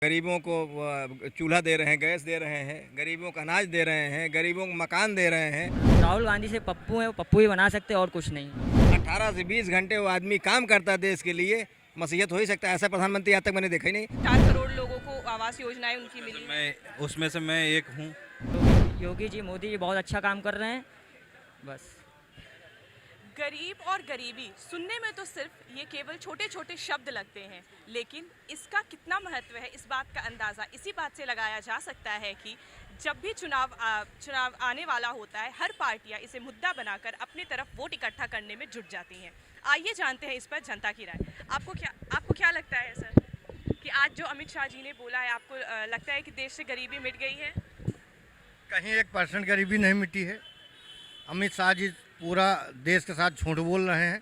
गरीबों को चूल्हा दे रहे हैं, गैस दे रहे हैं, गरीबों को अनाज दे रहे हैं, गरीबों को मकान दे रहे हैं। राहुल गांधी से पप्पू है, वो पप्पू ही बना सकते हैं और कुछ नहीं। 18 से 20 घंटे वो आदमी काम करता है देश के लिए, मसीहत हो ही सकता है। ऐसा प्रधानमंत्री आज तक मैंने देखा ही नहीं। 4 करोड़ लोगों को आवास योजनाएं उनकी मिली। मैं उसमें से मैं एक हूँ। योगी जी, मोदी जी बहुत अच्छा काम कर रहे हैं। बस गरीब और गरीबी सुनने में तो सिर्फ ये केवल छोटे छोटे शब्द लगते हैं, लेकिन इसका कितना महत्व है इस बात का अंदाज़ा इसी बात से लगाया जा सकता है कि जब भी चुनाव आने वाला होता है, हर पार्टियां इसे मुद्दा बनाकर अपनी तरफ वोट इकट्ठा करने में जुट जाती हैं। आइए जानते हैं इस पर जनता की राय। आपको क्या लगता है सर कि आज जो अमित शाह जी ने बोला है, आपको लगता है कि देश से गरीबी मिट गई है? कहीं 1% गरीबी नहीं मिटी है। अमित शाह जी पूरा देश के साथ झूठ बोल रहे हैं।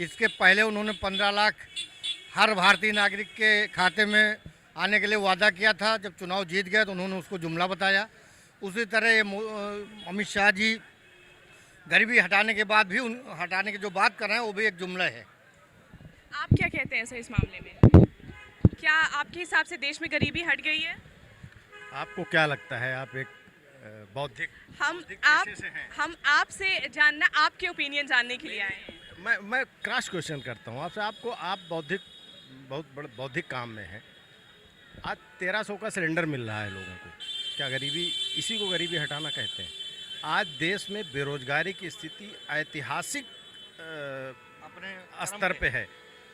इसके पहले उन्होंने 15 लाख हर भारतीय नागरिक के खाते में आने के लिए वादा किया था। जब चुनाव जीत गए तो उन्होंने उसको जुमला बताया। उसी तरह ये अमित शाह जी गरीबी हटाने के बाद भी हटाने की जो बात कर रहे हैं वो भी एक जुमला है। आप क्या कहते हैं सर इस मामले में? क्या आपके हिसाब से देश में गरीबी हट गई है? आपको क्या लगता है? आप एक बौद्धिक हम आपसे जानना, आपके ओपिनियन जानने के लिए आए हैं। मैं क्रॉस क्वेश्चन करता हूँ आपसे। आप बहुत बड़े बौद्धिक काम में हैं। आज 1300 का सिलेंडर मिल रहा है लोगों को। क्या गरीबी, इसी को गरीबी हटाना कहते हैं? आज देश में बेरोजगारी की स्थिति ऐतिहासिक अपने स्तर पे है।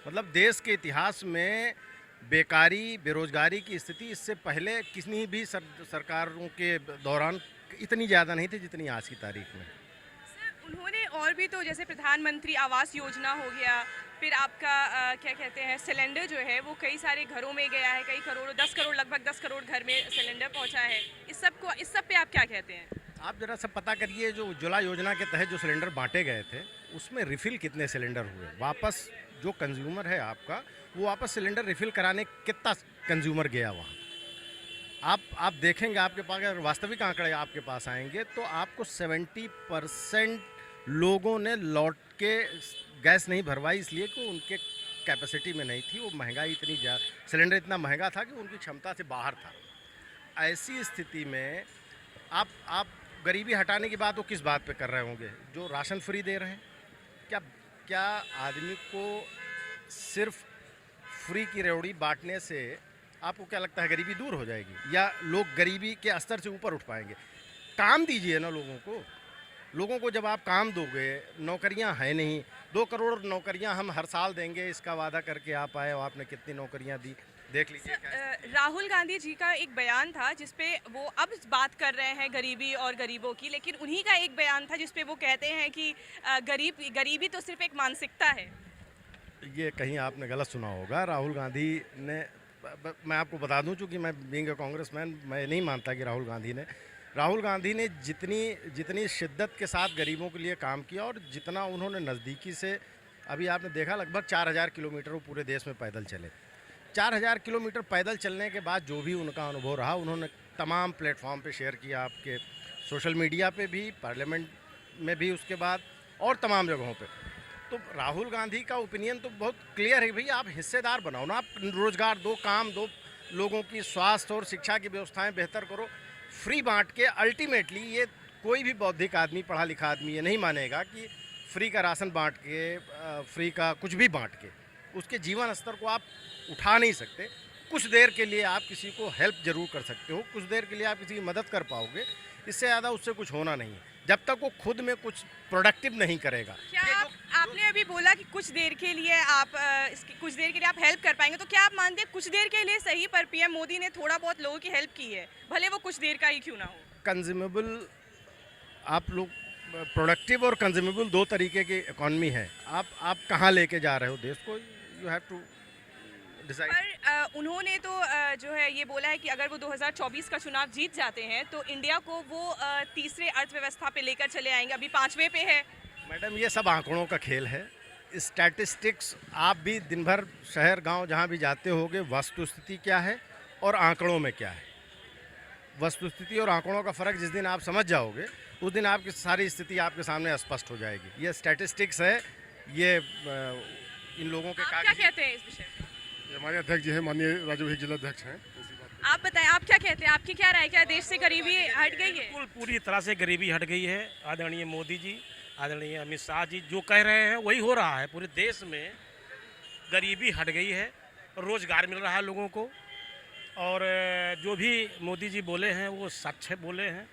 मतलब देश के इतिहास में बेकारी, बेरोजगारी की स्थिति इससे पहले किसी भी सरकारों के दौरान इतनी ज़्यादा नहीं थी जितनी आज की तारीख में। सर, उन्होंने और भी तो जैसे प्रधानमंत्री आवास योजना हो गया, फिर आपका क्या कहते हैं सिलेंडर जो है वो कई सारे घरों में गया है, कई करोड़, 10 करोड़, लगभग 10 करोड़ घर में सिलेंडर पहुंचा है। इस सब पे आप क्या कहते हैं? आप जरा सब पता करिए, जो उज्ज्वला योजना के तहत जो सिलेंडर बांटे गए थे उसमें रिफ़िल कितने सिलेंडर हुए? वापस जो कंज्यूमर है आपका, वो वापस सिलेंडर रिफ़िल कराने कितना कंज्यूमर गया वहाँ? आप देखेंगे, आपके पास अगर वास्तविक आंकड़े आपके पास आएंगे तो आपको 70% लोगों ने लौट के गैस नहीं भरवाई, इसलिए कि उनके कैपेसिटी में नहीं थी। वो महंगाई इतनी सिलेंडर इतना महंगा था कि उनकी क्षमता से बाहर था। ऐसी स्थिति में आप गरीबी हटाने की बात वो किस बात पे कर रहे होंगे? जो राशन फ्री दे रहे हैं, क्या आदमी को सिर्फ फ्री की रेवड़ी बांटने से आपको क्या लगता है गरीबी दूर हो जाएगी, या लोग गरीबी के स्तर से ऊपर उठ पाएंगे? काम दीजिए ना लोगों को जब आप काम दोगे, नौकरियां हैं नहीं, 2 करोड़ नौकरियां हम हर साल देंगे इसका वादा करके आप आए हो, आपने कितनी नौकरियां दी देख लीजिए। राहुल गांधी जी का एक बयान था जिसपे वो अब बात कर रहे हैं गरीबी और गरीबों की, लेकिन उन्हीं का एक बयान था जिसपे वो कहते हैं कि गरीबी तो सिर्फ एक मानसिकता है। ये कहीं आपने गलत सुना होगा। राहुल गांधी ने, मैं आपको बता दूं, चूँकि मैं बीइंग अ कांग्रेसमैन मैं नहीं मानता कि राहुल गांधी ने जितनी शिद्दत के साथ गरीबों के लिए काम किया और जितना उन्होंने नज़दीकी से, अभी आपने देखा लगभग 4000 किलोमीटर वो पूरे देश में पैदल चले। 4000 किलोमीटर पैदल चलने के बाद जो भी उनका अनुभव रहा, उन्होंने तमाम प्लेटफॉर्म पे शेयर किया, आपके सोशल मीडिया पे भी, पार्लियामेंट में भी, उसके बाद और तमाम जगहों पे। तो राहुल गांधी का ओपिनियन तो बहुत क्लियर है, भैया आप हिस्सेदार बनाओ ना, आप रोज़गार दो, काम दो, लोगों की स्वास्थ्य और शिक्षा की व्यवस्थाएं बेहतर करो, फ्री बांट के। अल्टीमेटली ये कोई भी बौद्धिक आदमी, पढ़ा लिखा आदमी ये नहीं मानेगा कि फ्री का राशन बांट के, फ्री का कुछ भी बांट के उसके जीवन स्तर को आप उठा नहीं सकते। कुछ देर के लिए आप किसी को हेल्प ज़रूर कर सकते हो, कुछ देर के लिए आप किसी की मदद कर पाओगे, इससे ज़्यादा उससे कुछ होना नहीं है जब तक वो खुद में कुछ प्रोडक्टिव नहीं करेगा। क्या आपने अभी बोला कि कुछ देर के लिए आप हेल्प कर पाएंगे, तो क्या आप मानते हैं कुछ देर के लिए सही, पर पीएम मोदी ने थोड़ा बहुत लोगों की हेल्प की है, भले वो कुछ देर का ही क्यों ना हो? कंज्यूमेबल, आप लोग प्रोडक्टिव और कंज्यूमेबल दो तरीके की इकॉनमी है। आप कहाँ लेके जा रहे हो देश को, यू हैव टू डिसाइड। पर उन्होंने तो जो है ये बोला है कि अगर वो 2024 का चुनाव जीत जाते हैं तो इंडिया को वो तीसरे अर्थव्यवस्था पे लेकर चले आएंगे, अभी 5वें पे है। मैडम, ये सब आंकड़ों का खेल है, स्टैटिस्टिक्स। आप भी दिन भर शहर गांव जहां भी जाते होगे, वस्तुस्थिति क्या है और आंकड़ों में क्या है। वस्तुस्थिति और आंकड़ों का फ़र्क जिस दिन आप समझ जाओगे, उस दिन आपकी सारी स्थिति आपके सामने स्पष्ट हो जाएगी। ये स्टैटिस्टिक्स है, ये इन लोगों के आप क्या कहते हैं इस विषय में? हमारे अध्यक्ष जी हैं, माननीय राज्य विभाग जिला अध्यक्ष हैं। आप बताएं, आप क्या कहते हैं, आपकी क्या राय है? क्या देश से गरीबी हट गई है? बिल्कुल पूरी तरह से गरीबी हट गई है। आदरणीय मोदी जी, आदरणीय अमित शाह जी जो कह रहे हैं वही हो रहा है। पूरे देश में गरीबी हट गई है, रोजगार मिल रहा है लोगों को, और जो भी मोदी जी बोले हैं वो सच है बोले हैं।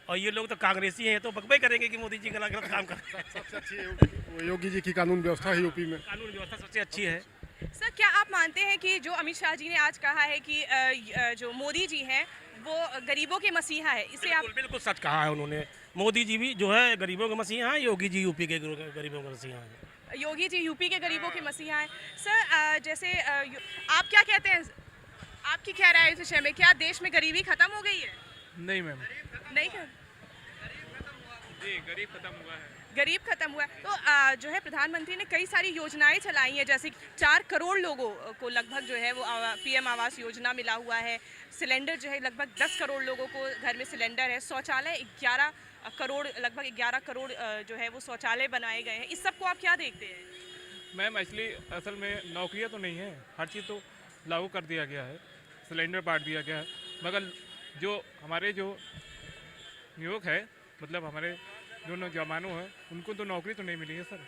और ये लोग तो कांग्रेसी हैं तो बकबई करेंगे कि मोदी जी गलत गलत काम कर रहे हैं। सबसे अच्छी योगी जी की कानून व्यवस्था है यूपी में। कानून व्यवस्था सबसे अच्छी है। सर, क्या आप मानते हैं कि जो अमित शाह जी ने आज कहा है कि जो मोदी जी हैं वो गरीबों के मसीहा है, इसे आप बिल्कुल बिल्कुल सच कहा है उन्होंने। मोदी जी भी जो है गरीबों के मसीहा हैं, योगी जी यूपी के गरीबों के मसीहा हैं। योगी जी यूपी के गरीबों के मसीहा हैं। सर, जैसे आप क्या कहते हैं, आपकी क्या राय है इस विषय में? क्या देश में गरीबी खत्म हो गई है? नहीं मैम, नहीं, जी गरीब खत्म हुआ है। गरीब खत्म हुआ है। तो जो है प्रधानमंत्री ने कई सारी योजनाएं चलाई हैं, जैसे 4 करोड़ लोगों को लगभग जो है वो पीएम आवास योजना मिला हुआ है। सिलेंडर जो है लगभग 10 करोड़ लोगों को घर में सिलेंडर है। शौचालय 11 करोड़, लगभग 11 करोड़ जो है वो शौचालय बनाए गए हैं। इस सब को आप क्या देखते हैं? मैम असल में नौकरियां तो नहीं है, हर चीज़ तो लागू कर दिया गया है, सिलेंडर बांट दिया गया है, मगर जो हमारे जो युवक है, मतलब हमारे जो नौजवानों हैं, उनको तो नौकरी तो नहीं मिली है सर,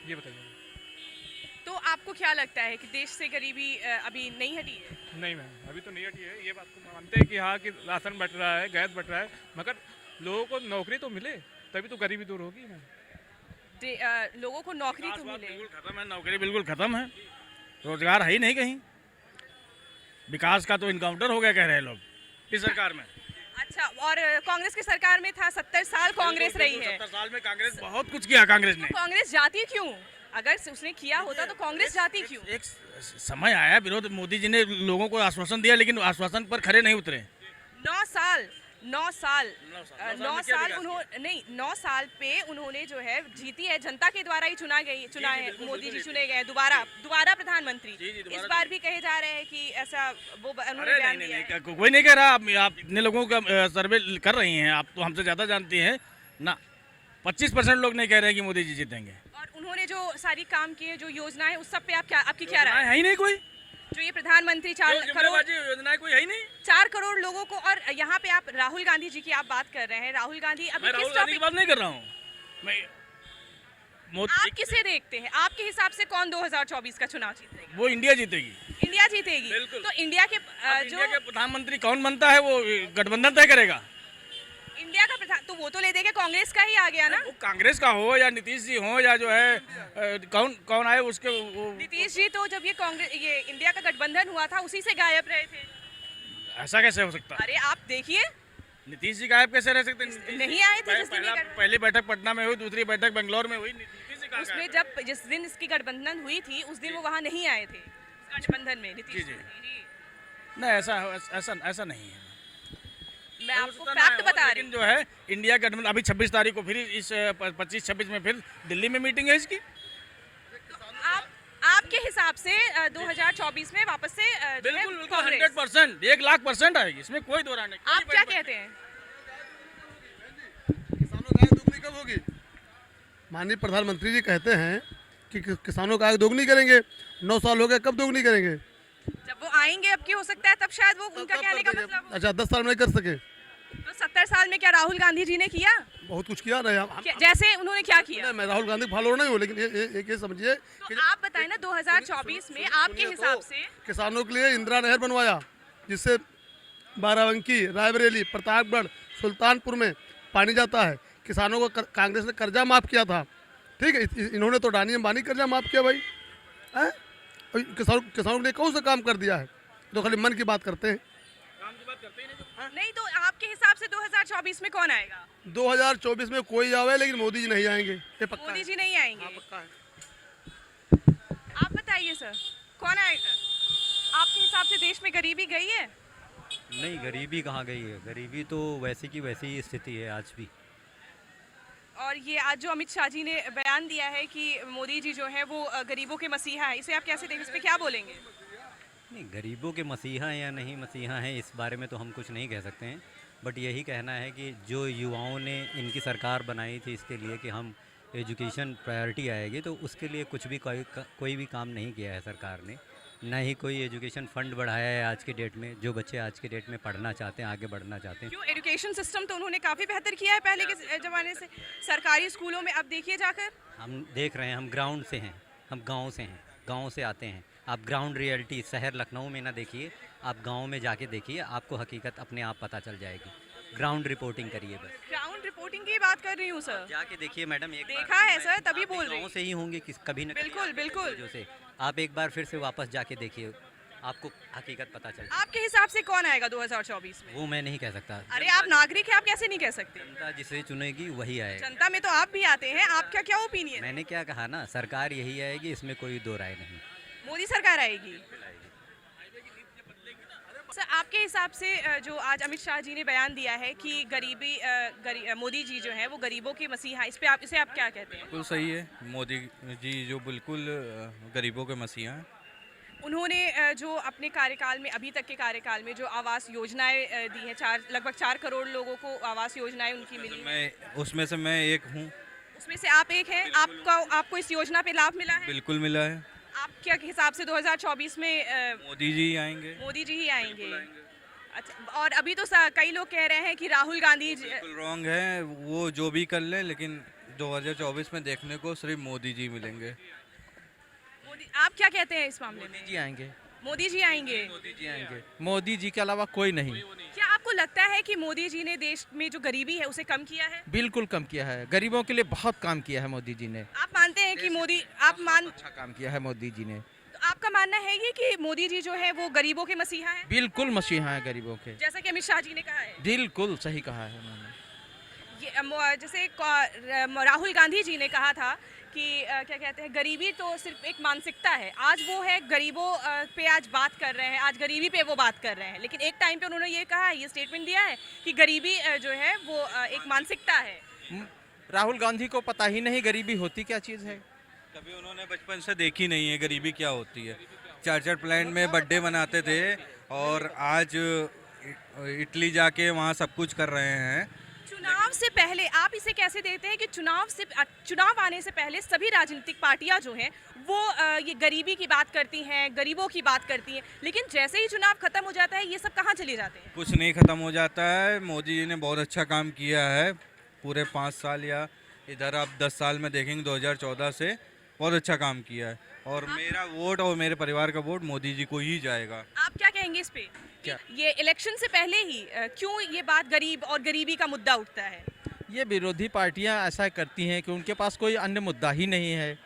ये बताइए। तो आपको क्या लगता है कि देश से गरीबी अभी नहीं हटी है? नहीं मैम, अभी तो नहीं हटी है। ये बात को मानते हैं कि हाँ कि राशन बट रहा है, गैस बट रहा है, मगर लोगों को नौकरी तो मिले तभी तो गरीबी दूर होगी मैम। लोगों को नौकरी तो मिले। बिल्कुल खत्म है, नौकरी बिल्कुल खत्म है, रोजगार है ही नहीं कहीं। विकास का तो इनकाउंटर हो गया कह रहे हैं लोग इस सरकार में। अच्छा, और कांग्रेस की सरकार में था, 70 साल कांग्रेस रही है। 70 साल में कांग्रेस बहुत कुछ किया कांग्रेस ने। तो कांग्रेस जाती क्यों? अगर उसने किया होता तो कांग्रेस जाती क्यों? एक समय आया विरोध, मोदी जी ने लोगों को आश्वासन दिया लेकिन आश्वासन पर खरे नहीं उतरे। 9 साल 9 साल क्या उन्होंने नहीं, 9 साल पे उन्होंने जो है जीती है, जनता के द्वारा ही चुना है। मोदी जी चुने गए दोबारा प्रधानमंत्री। इस बार भी कहे जा रहे हैं कि ऐसा वो उन्होंने बयान दिया है। कोई नहीं कह रहा। आप इतने लोगों का सर्वे कर रही हैं, आप तो हमसे ज़्यादा जानती हैं ना। 25% लोग नहीं कह रहे हैं कि मोदी जी जीतेंगे। और उन्होंने जो सारी काम किए, जो योजनाएं, उस सब पे आपकी क्या राय है ही नहीं कोई। जो ये प्रधानमंत्री 4 करोड़ योजना कोई है ही नहीं। 4 करोड़ लोगों को, और यहाँ पे आप राहुल गांधी जी की आप बात कर रहे हैं। राहुल गांधी अभी मैं राहुल गांधी की बात नहीं कर रहा हूँ मैं। आप किसे देखते हैं? आपके हिसाब से कौन 2024 का चुनाव जीतेगा? वो इंडिया जीतेगी। इंडिया जीतेगी। बिल्कुल। तो इंडिया के इंडिया के प्रधानमंत्री कौन बनता है वो गठबंधन तय करेगा। इंडिया का प्रधान तो वो तो ले देंगे, कांग्रेस का ही आ गया ना। वो कांग्रेस का हो या नीतीश जी हो या जो है कौन आए उसके नीतीश जी तो जब ये इंडिया का गठबंधन हुआ था उसी से गायब रहे थे। ऐसा कैसे हो सकता है? अरे आप देखिए, नीतीश जी गायब कैसे रह सकते? नहीं आए थे जिस दिन पहली बैठक पटना में हुई, दूसरी बैठक बेंगलोर में हुई, नीतीश जी उसमें जिस दिन इसकी गठबंधन हुई थी उस दिन वो वहाँ नहीं आए थे गठबंधन में। नीतीश जी नहीं, ऐसा नहीं है। मैं आपको फैक्ट बता रही हूँ। जो है इंडिया गठबंधन अभी 26 तारीख को फिर इस 25-26 में फिर दिल्ली में मीटिंग है इसकी। आपके हिसाब से 2024 में वापस से बिल्कुल 100%, 1,00,000% आएगी, इसमें कोई दो राय नहीं। आप क्या कहते हैं? किसानों की आय दोगुनी कब होगी? माननीय प्रधानमंत्री जी कहते हैं कि किसानों का आय दोगुनी करेंगे। 9 साल हो गए, कब दोगुनी करेंगे? जब वो आएंगे, अब की हो सकता है तब शायद वो उनका कहने का मतलब हो। अच्छा, 10 साल में नहीं कर सके तो 70 साल में क्या राहुल गांधी जी ने किया? बहुत कुछ किया ना। जैसे उन्होंने क्या किया? मैं राहुल गांधी फॉलोअर नहीं हूँ, लेकिन ये समझिए तो आप बताएं ना, 2024 में आपके हिसाब से किसानों के लिए इंदिरा नहर बनवाया, जिससे बाराबंकी, रायबरेली, प्रतापगढ़, सुल्तानपुर में पानी जाता है। किसानों को कांग्रेस ने कर्जा माफ किया था, ठीक है। इन्होंने तो डानी अंबानी कर्जा माफ किया भाई। किसानों के लिए कौन सा काम कर दिया है? तो खाली मन की बात करते हैं। नहीं, तो आपके हिसाब से 2024 में कौन आएगा? 2024 में कोई आवे, लेकिन मोदी जी नहीं आएंगे, ये पक्का मोदी है। जी नहीं आएंगे। पक्का है। आप बताइए सर, कौन आएगा? आपके हिसाब से देश में गरीबी गई है? नहीं, गरीबी कहाँ गई है? गरीबी तो वैसी की वैसी ही स्थिति है आज भी। और ये आज जो अमित शाह जी ने बयान दिया है कि मोदी जी जो है वो गरीबों के मसीहा है, इसे आप कैसे देखें? इस पे क्या बोलेंगे? नहीं, गरीबों के मसीहा हैं या नहीं मसीहा हैं इस बारे में तो हम कुछ नहीं कह सकते हैं, बट यही कहना है कि जो युवाओं ने इनकी सरकार बनाई थी इसके लिए कि हम एजुकेशन प्रायोरिटी आएगी, तो उसके लिए कुछ भी कोई भी काम नहीं किया है सरकार ने। ना ही कोई एजुकेशन फंड बढ़ाया है आज के डेट में। जो बच्चे आज के डेट में पढ़ना चाहते हैं, आगे बढ़ना चाहते हैं। क्यों? एजुकेशन सिस्टम तो उन्होंने काफ़ी बेहतर किया है पहले के ज़माने से। सरकारी स्कूलों में अब देखिए जाकर, हम देख रहे हैं, हम ग्राउंड से हैं, हम गांव से हैं, गांव से आते हैं। आप ग्राउंड रियलिटी शहर लखनऊ में ना देखिए, आप गांव में जाके देखिए, आपको हकीकत अपने आप पता चल जाएगी। ग्राउंड रिपोर्टिंग करिए बस। ग्राउंड रिपोर्टिंग की बात कर रही हूँ सर। जाके देखिए मैडम, एक देखा है सर, तभी बोल रही गाँव से ही होंगे कभी न बिल्कुल, बिल्कुल। वजह से आप एक बार फिर से वापस जाके देखिए, आपको हकीकत पता चल जाएगी। आपके हिसाब से कौन आएगा 2024 में? वो मैं नहीं कह सकता। अरे आप नागरिक हैं, आप कैसे नहीं कह सकते? जनता जिसे चुनेगी वही आएगा। जनता में तो आप भी आते हैं, आपका क्या ओपिनियन? मैंने क्या कहा ना, सरकार यही आएगी, इसमें कोई दो राय नहीं। मोदी सरकार आएगी। सर आपके हिसाब से जो आज अमित शाह जी ने बयान दिया है कि मोदी जी जो है वो गरीबों के मसीहा, इस पे इसे आप क्या कहते हैं? बिल्कुल सही है। मोदी जी जो बिल्कुल गरीबों के मसीहा हैं। उन्होंने जो अपने कार्यकाल में, अभी तक के कार्यकाल में जो आवास योजनाएं दी हैं, लगभग 4 करोड़ लोगों को आवास योजनाएं उनकी मिली हैं। उसमें से मैं एक हूँ। उसमें से आप एक हैं। आपको इस योजना पे लाभ मिला है? बिल्कुल मिला है। आपके हिसाब से 2024 में मोदी जी आएंगे। मोदी जी ही आएंगे। अच्छा, और अभी तो कई लोग कह रहे हैं कि राहुल गांधी बिल्कुल रॉन्ग है, वो जो भी कर ले, लेकिन 2024 में देखने को सिर्फ मोदी जी मिलेंगे। आप क्या कहते हैं इस मामले में? मोदी जी आएंगे। मोदी जी आएंगे। मोदी जी आएंगे। मोदी जी के अलावा कोई नहीं। क्या आपको लगता है कि मोदी जी ने देश में जो गरीबी है उसे कम किया है? बिल्कुल कम किया है, गरीबों के लिए बहुत काम किया है मोदी जी ने। आप मानते हैं कि अच्छा काम किया है मोदी जी ने। तो आपका मानना है ये कि मोदी जी जो है वो गरीबों के मसीहा हैं? बिल्कुल मसीहा है गरीबों के, जैसा कि अमित शाह जी ने कहा है। बिल्कुल सही कहा है उन्होंने। जैसे राहुल गांधी जी ने कहा था कि क्या कहते हैं, गरीबी तो सिर्फ एक मानसिकता है। आज वो है गरीबों पे आज बात कर रहे हैं, आज गरीबी पे वो बात कर रहे हैं, लेकिन एक टाइम पे उन्होंने ये कहा है, ये स्टेटमेंट दिया है कि गरीबी जो है वो एक मानसिकता है। राहुल गांधी को पता ही नहीं गरीबी होती क्या चीज़ है। कभी उन्होंने बचपन से देखी नहीं है गरीबी क्या होती है। 4 प्लांट में बर्थडे मनाते थे और आज इटली जाके वहाँ सब कुछ कर रहे हैं। चुनाव से पहले आप इसे कैसे देखते हैं कि चुनाव आने से पहले सभी राजनीतिक पार्टियां जो हैं वो ये गरीबी की बात करती हैं, गरीबों की बात करती हैं, लेकिन जैसे ही चुनाव खत्म हो जाता है ये सब कहाँ चले जाते हैं? कुछ नहीं खत्म हो जाता है। मोदी जी ने बहुत अच्छा काम किया है पूरे 5 साल, या इधर आप 10 साल में देखेंगे 2014 से बहुत अच्छा काम किया है। और मेरा वोट और मेरे परिवार का वोट मोदी जी को ही जाएगा। आप क्या कहेंगे इस पे? क्या? ये इलेक्शन से पहले ही क्यों ये बात गरीब और गरीबी का मुद्दा उठता है? ये विरोधी पार्टियां ऐसा करती हैं कि उनके पास कोई अन्य मुद्दा ही नहीं है।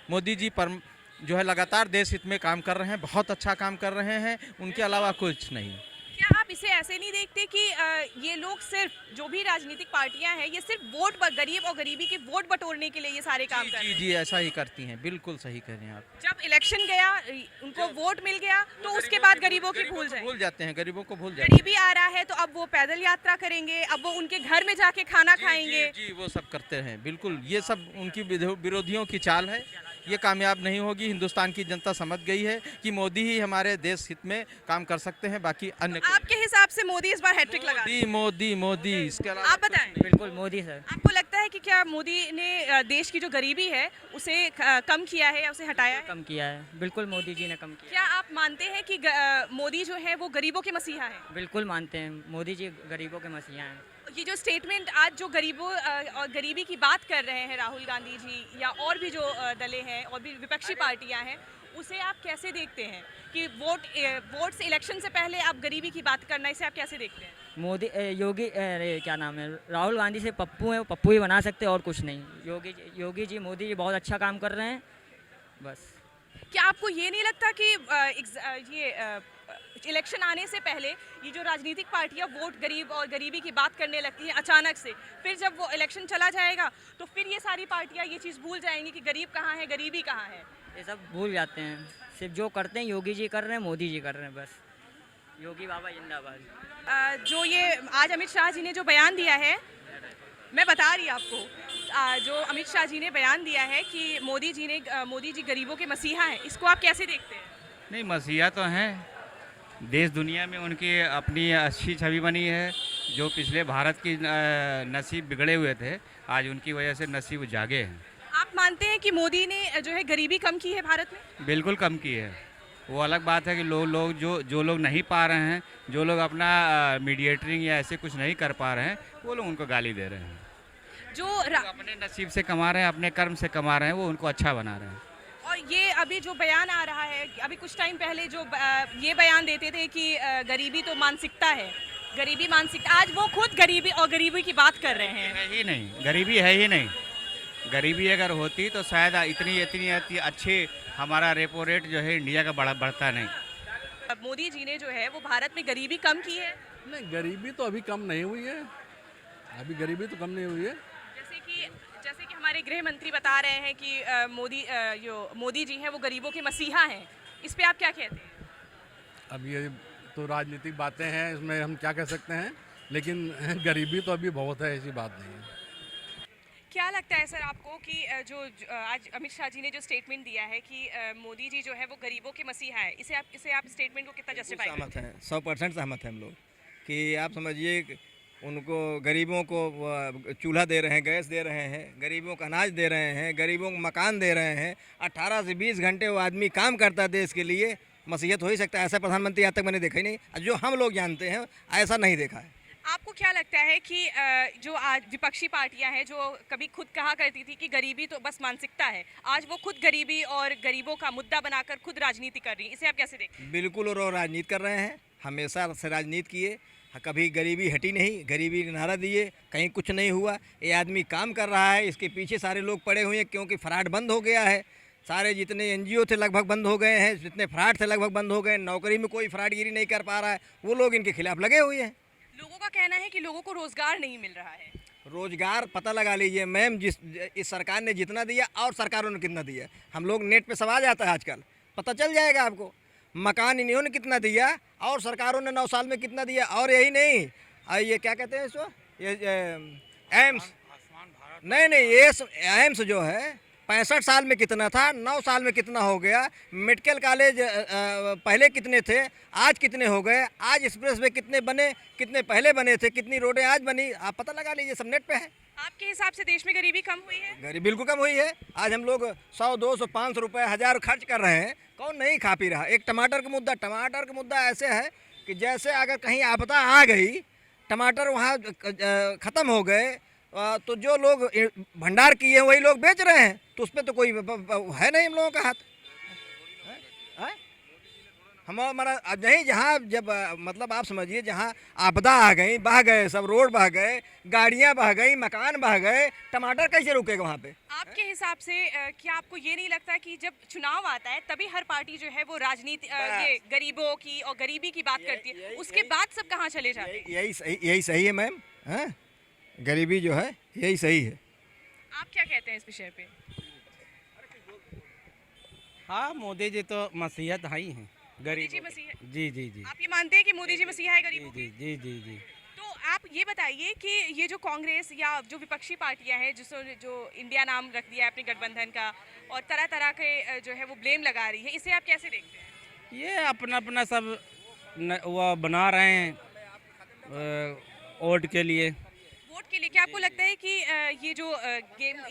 मोदी जी पर जो है लगातार देश हित में काम कर रहे हैं, बहुत अच्छा काम कर रहे हैं, उनके अलावा कुछ नहीं। क्या आप इसे ऐसे नहीं देखते कि ये लोग सिर्फ, जो भी राजनीतिक पार्टियां हैं, ये सिर्फ गरीब और गरीबी के वोट बटोरने के लिए ये सारे काम कर रहे हैं? जी ऐसा ही करती हैं, बिल्कुल सही कह रहे हैं आप। जब इलेक्शन गया, उनको वोट मिल गया, तो उसके बाद गरीबों की भूल जाते हैं, गरीबों को भूल जाते हैं। गरीबी आ रहा है तो अब वो पैदल यात्रा करेंगे, अब वो उनके घर में जाके खाना खाएंगे। जी वो सब करते हैं, बिल्कुल ये सब उनकी विरोधियों की चाल है। ये कामयाब नहीं होगी। हिंदुस्तान की जनता समझ गई है कि मोदी ही हमारे देश हित में काम कर सकते हैं, बाकी अन्य आपके हिसाब से मोदी इस बार हैट्रिक लगा? मोदी इसके अलावा आप बताएं। बिल्कुल मोदी सर। आपको लगता है कि क्या मोदी ने देश की जो गरीबी है उसे कम किया है या उसे हटाया है? कम किया है, बिल्कुल मोदी जी ने कम किया। क्या आप मानते हैं कि मोदी जो है वो गरीबों के मसीहा है? बिल्कुल मानते हैं, मोदी जी गरीबों के मसीहा हैं। ये जो स्टेटमेंट आज जो गरीबों और गरीबी की बात कर रहे हैं राहुल गांधी जी या और भी जो दलें हैं और भी विपक्षी पार्टियां हैं, उसे आप कैसे देखते हैं कि वोट से इलेक्शन से पहले आप गरीबी की बात करना, इसे आप कैसे देखते हैं? मोदी योगी क्या नाम है, राहुल गांधी से पप्पू है, वो पप्पू ही बना सकते और कुछ नहीं। योगी जी मोदी जी बहुत अच्छा काम कर रहे हैं बस। क्या आपको ये नहीं लगता कि ये इलेक्शन आने से पहले ये जो राजनीतिक पार्टियां वोट गरीब और गरीबी की बात करने लगती हैं अचानक से, फिर जब वो इलेक्शन चला जाएगा तो फिर ये सारी पार्टियां ये चीज़ भूल जाएंगी कि गरीब कहाँ है, गरीबी कहाँ है? ये सब भूल जाते हैं। सिर्फ जो करते हैं योगी जी कर रहे हैं, मोदी जी कर रहे हैं बस। योगी बाबा जिंदाबाद। जो ये आज अमित शाह जी ने जो बयान दिया है, मैं बता रही आपको, जो अमित शाह जी ने बयान दिया है कि मोदी जी गरीबों के मसीहा हैं, इसको आप कैसे देखते हैं? नहीं, मसीहा तो हैं, देश दुनिया में उनकी अपनी अच्छी छवि बनी है। जो पिछले भारत की नसीब बिगड़े हुए थे, आज उनकी वजह से नसीब जागे हैं। आप मानते हैं कि मोदी ने जो है गरीबी कम की है भारत में? बिल्कुल कम की है। वो अलग बात है कि लोग जो लोग नहीं पा रहे हैं, जो लोग अपना मीडिएटरिंग या ऐसे कुछ नहीं कर पा रहे हैं, वो लोग उनको गाली दे रहे हैं। जो अपने नसीब से कमा रहे हैं, अपने कर्म से कमा रहे हैं, वो उनको अच्छा बना रहे हैं। और ये अभी जो बयान आ रहा है, अभी कुछ टाइम पहले जो ये बयान देते थे कि गरीबी तो मानसिकता है, गरीबी मानसिकता, आज वो खुद गरीबी और गरीबी की बात कर रहे हैं। है ही नहीं, गरीबी है ही नहीं। गरीबी अगर होती तो शायद इतनी अच्छी हमारा रेपो रेट जो है इंडिया का बढ़ता नहीं। मोदी जी ने जो है वो भारत में गरीबी कम की है। नहीं, गरीबी तो अभी कम नहीं हुई है, अभी गरीबी तो कम नहीं हुई है। जैसे कि हमारे गृह मंत्री बता रहे हैं कि मोदी जी हैं वो गरीबों के मसीहा हैं, इस पे आप क्या कहते हैं? अब ये तो राजनीतिक बातें हैं, इसमें हम क्या कह सकते हैं, लेकिन गरीबी तो अभी बहुत है, ऐसी बात नहीं है। क्या लगता है सर आपको कि जो आज अमित शाह जी ने जो स्टेटमेंट दिया है कि मोदी जी जो है वो गरीबों के मसीहा है, इसे आप स्टेटमेंट को कितना जस्टिफाई करते हैं? सहमत हैं, 100% सहमत हैं हम लोग कि आप समझिए उनको गरीबों को चूल्हा दे रहे हैं, गैस दे रहे हैं, गरीबों को अनाज दे रहे हैं, गरीबों को मकान दे रहे हैं। 18 से 20 घंटे वो आदमी काम करता है देश के लिए, मसीहत हो ही सकता है। ऐसा प्रधानमंत्री आज तक मैंने देखा ही नहीं, जो हम लोग जानते हैं ऐसा नहीं देखा है। आपको क्या लगता है कि जो आज विपक्षी पार्टियां हैं जो कभी खुद कहा करती थी कि गरीबी तो बस मानसिकता है, आज वो खुद गरीबी और गरीबों का मुद्दा बनाकर खुद राजनीति कर रही है, इसे आप कैसे देखते हैं? बिल्कुल, और वो राजनीति कर रहे हैं, हमेशा से राजनीति किए, कभी गरीबी हटी नहीं, गरीबी नारा दिए, कहीं कुछ नहीं हुआ। ये आदमी काम कर रहा है, इसके पीछे सारे लोग पड़े हुए हैं, क्योंकि फ्रॉड बंद हो गया है। सारे जितने NGO थे लगभग बंद हो गए हैं, जितने फ्रॉड थे लगभग बंद हो गए, नौकरी में कोई फ्रॉडगिरी नहीं कर पा रहा है, वो लोग इनके खिलाफ लगे हुए हैं। लोगों का कहना है कि लोगों को रोजगार नहीं मिल रहा है। रोजगार पता लगा लीजिए मैम, इस सरकार ने जितना दिया और सरकारों ने कितना दिया, हम लोग नेट पे सब आ जाता है आजकल, पता चल जाएगा आपको। मकान इन्होंने कितना दिया और सरकारों ने 9 साल में कितना दिया। और यही नहीं, ये क्या कहते हैं इसको, ये एम्स, नहीं ये एम्स जो है 65 साल में कितना था, 9 साल में कितना हो गया। मेडिकल कॉलेज पहले कितने थे, आज कितने हो गए। आज एक्सप्रेसवे कितने बने, कितने पहले बने थे, कितनी रोडें आज बनी, आप पता लगा लीजिए, सब नेट पे है। आपके हिसाब से देश में गरीबी कम हुई है? गरीबी बिल्कुल कम हुई है। आज हम लोग 100, 200, 500 रुपये, 1000 खर्च कर रहे हैं, कौन नहीं खा पी रहा। एक टमाटर का मुद्दा ऐसे है कि जैसे अगर कहीं आपदा आ गई, टमाटर वहाँ ख़त्म हो गए, तो जो लोग भंडार किए हैं वही लोग बेच रहे हैं, तो उस पर तो कोई है नहीं हम लोगों का हाथ। हमारा नहीं, जहाँ जब मतलब आप समझिए जहाँ आपदा आ गई, बह गए सब, रोड बह गए, गाड़ियाँ बह गई, मकान बह गए, टमाटर कैसे रुकेगा वहाँ पे? आपके हिसाब से क्या आपको ये नहीं लगता कि जब चुनाव आता है तभी हर पार्टी जो है वो राजनीति ये गरीबों की और गरीबी की बात करती है, उसके बाद सब कहाँ चले जाते हैं? यही सही है मैम, गरीबी जो है यही सही है। आप क्या कहते हैं इस विषय पे? हाँ, मोदी जी तो मसीहत ही हैं गरीब जी मसीहा। जी। आप ये मानते हैं कि मोदी जी मसीहा है गरीबों के? जी। तो आप ये बताइए कि ये जो कांग्रेस या जो विपक्षी पार्टियां हैं जो इंडिया नाम रख दिया है अपने गठबंधन का और तरह तरह के जो है वो ब्लेम लगा रही है, इसे आप कैसे देखते हैं? ये अपना सब वो बना रहे हैं वोट के लिए। क्या आपको लगता है कि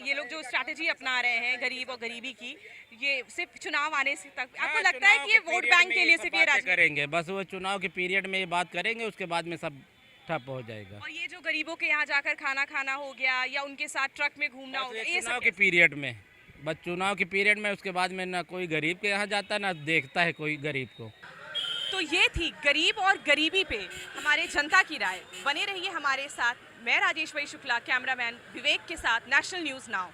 ये लोग जो स्ट्रैटेजी अपना रहे हैं गरीब और गरीबी की, ये सिर्फ चुनाव आने से तक आपको लगता है कि ये वोट बैंक के लिए सिर्फ ये राजनीति करेंगे? बस वो चुनाव के पीरियड में ये बात करेंगे, उसके बाद में सब ठप हो जाएगा। और ये जो गरीबों के यहाँ जाकर खाना खाना हो गया या उनके साथ ट्रक में घूमना हो गया, ये चुनाव के पीरियड में, बस चुनाव के पीरियड में, उसके बाद में ना कोई गरीब के यहाँ जाता ना देखता है कोई गरीब को। तो ये थी गरीब और गरीबी पे हमारे जनता की राय। बने रहिए हमारे साथ। मैं राजेश्वरी शुक्ला, कैमरामैन विवेक के साथ, नेशनल न्यूज़ नाउ।